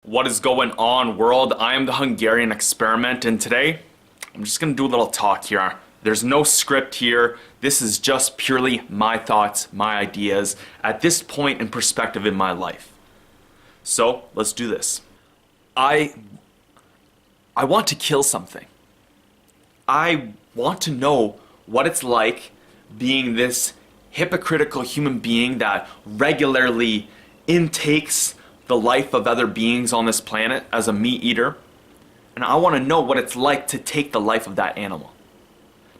What is going on, world? I am the Hungarian Experiment, and today I'm just gonna do a little talk here. There's no script here. This is just purely my thoughts, my ideas at this point in perspective in my life. So let's do this. I want to kill something. I want to know what it's like being this hypocritical human being that regularly intakes the life of other beings on this planet as a meat eater. And I want to know what it's like to take the life of that animal.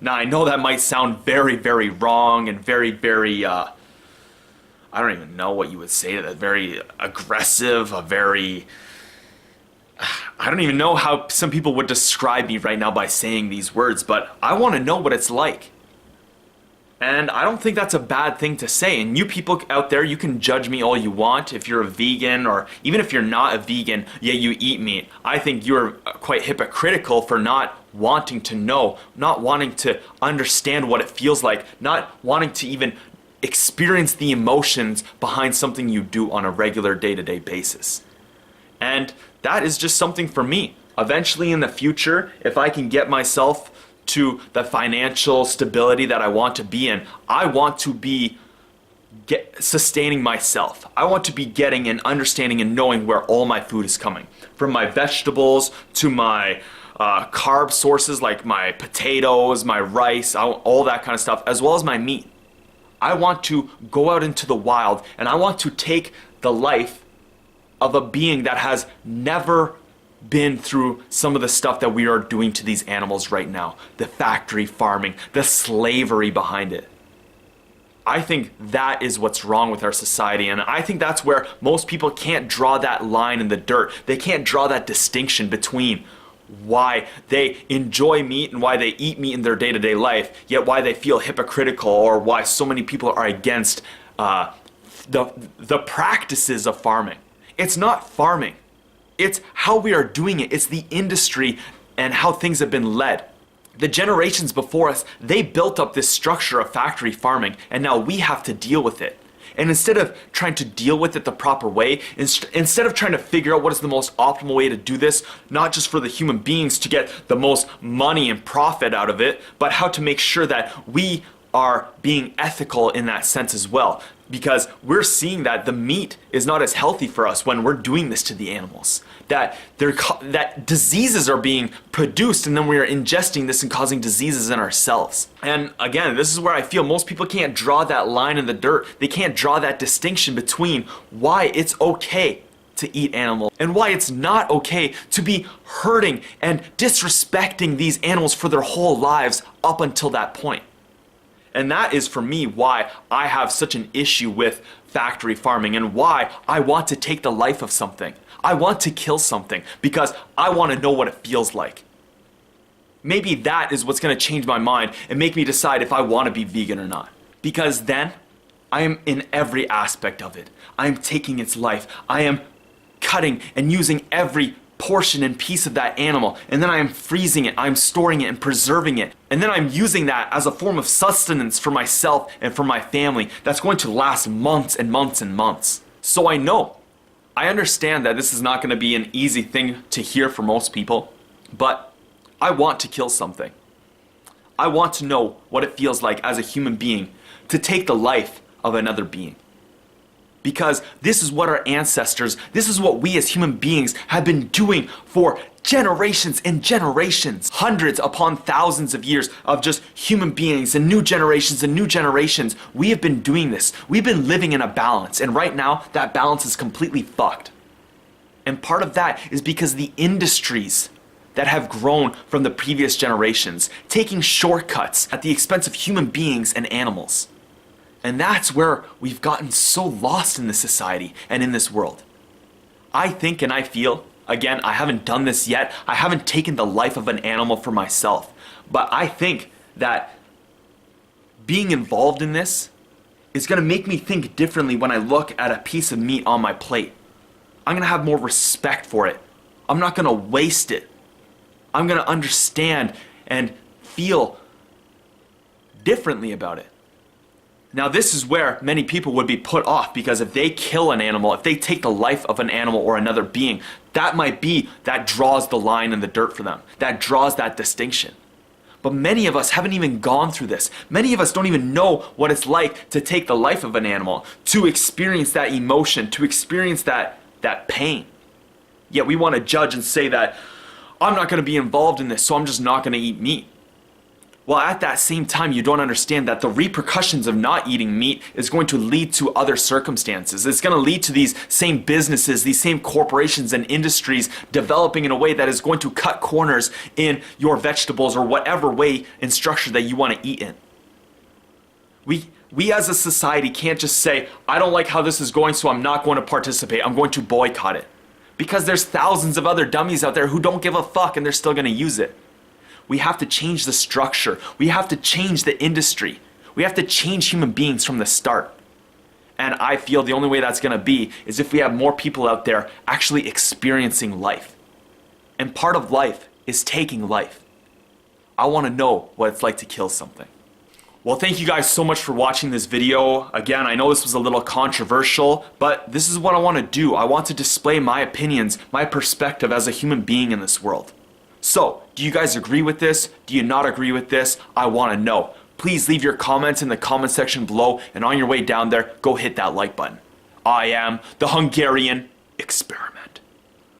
Now, I know that might sound very, very wrong and very, very, I don't even know what you would say to that, very aggressive, I don't even know how some people would describe me right now by saying these words, but I want to know what it's like. And I don't think that's a bad thing to say. And you people out there, you can judge me all you want if you're a vegan, or even if you're not a vegan, yet you eat meat. I think you're quite hypocritical for not wanting to know, not wanting to understand what it feels like, not wanting to even experience the emotions behind something you do on a regular day-to-day basis. And that is just something for me. Eventually in the future, if I can get myself to the financial stability that I want to be in, I want to be sustaining myself. I want to be getting and understanding and knowing where all my food is coming. From my vegetables to my carb sources like my potatoes, my rice, all that kind of stuff, as well as my meat. I want to go out into the wild and I want to take the life of a being that has never been through some of the stuff that we are doing to these animals right now. The factory farming, the slavery behind it. I think that is what's wrong with our society, and I think that's where most people can't draw that line in the dirt. They can't draw that distinction between why they enjoy meat and why they eat meat in their day-to-day life, yet why they feel hypocritical, or why so many people are against the practices of farming. It's not farming. It's how we are doing it. It's the industry and how things have been led. The generations before us, they built up this structure of factory farming, and now we have to deal with it. And instead of trying to deal with it the proper way, instead of trying to figure out what is the most optimal way to do this, not just for the human beings to get the most money and profit out of it, but how to make sure that we are being ethical in that sense as well. Because we're seeing that the meat is not as healthy for us when we're doing this to the animals. That diseases are being produced, and then we are ingesting this and causing diseases in ourselves. And again, this is where I feel most people can't draw that line in the dirt. They can't draw that distinction between why it's okay to eat animals and why it's not okay to be hurting and disrespecting these animals for their whole lives up until that point. And that is, for me, why I have such an issue with factory farming and why I want to take the life of something. I want to kill something because I want to know what it feels like. Maybe that is what's going to change my mind and make me decide if I want to be vegan or not. Because then, I am in every aspect of it. I am taking its life. I am cutting and using every portion and piece of that animal, and then I am freezing it, I'm storing it and preserving it, and then I'm using that as a form of sustenance for myself and for my family that's going to last months and months and months. So I understand that this is not going to be an easy thing to hear for most people, but I want to kill something. I want to know what it feels like as a human being to take the life of another being. Because this is what our ancestors, this is what we as human beings have been doing for generations and generations. Hundreds upon thousands of years of just human beings and new generations and new generations. We have been doing this. We've been living in a balance, and right now that balance is completely fucked. And part of that is because the industries that have grown from the previous generations, taking shortcuts at the expense of human beings and animals. And that's where we've gotten so lost in this society and in this world. I think and I feel, again, I haven't done this yet, I haven't taken the life of an animal for myself, but I think that being involved in this is going to make me think differently when I look at a piece of meat on my plate. I'm going to have more respect for it. I'm not going to waste it. I'm going to understand and feel differently about it. Now this is where many people would be put off, because if they kill an animal, if they take the life of an animal or another being, that draws the line in the dirt for them. That draws that distinction. But many of us haven't even gone through this. Many of us don't even know what it's like to take the life of an animal, to experience that emotion, to experience that pain. Yet we want to judge and say that I'm not going to be involved in this, so I'm just not going to eat meat. Well, at that same time, you don't understand that the repercussions of not eating meat is going to lead to other circumstances. It's going to lead to these same businesses, these same corporations and industries developing in a way that is going to cut corners in your vegetables or whatever way and structure that you want to eat in. We as a society can't just say, I don't like how this is going, so I'm not going to participate. I'm going to boycott it. Because there's thousands of other dummies out there who don't give a fuck and they're still going to use it. We have to change the structure. We have to change the industry. We have to change human beings from the start. And I feel the only way that's going to be is if we have more people out there actually experiencing life. And part of life is taking life. I want to know what it's like to kill something. Well, thank you guys so much for watching this video. Again, I know this was a little controversial, but this is what I want to do. I want to display my opinions, my perspective as a human being in this world. So, do you guys agree with this? Do you not agree with this? I want to know. Please leave your comments in the comment section below, and on your way down there, go hit that like button. I am the Hungarian Experiment.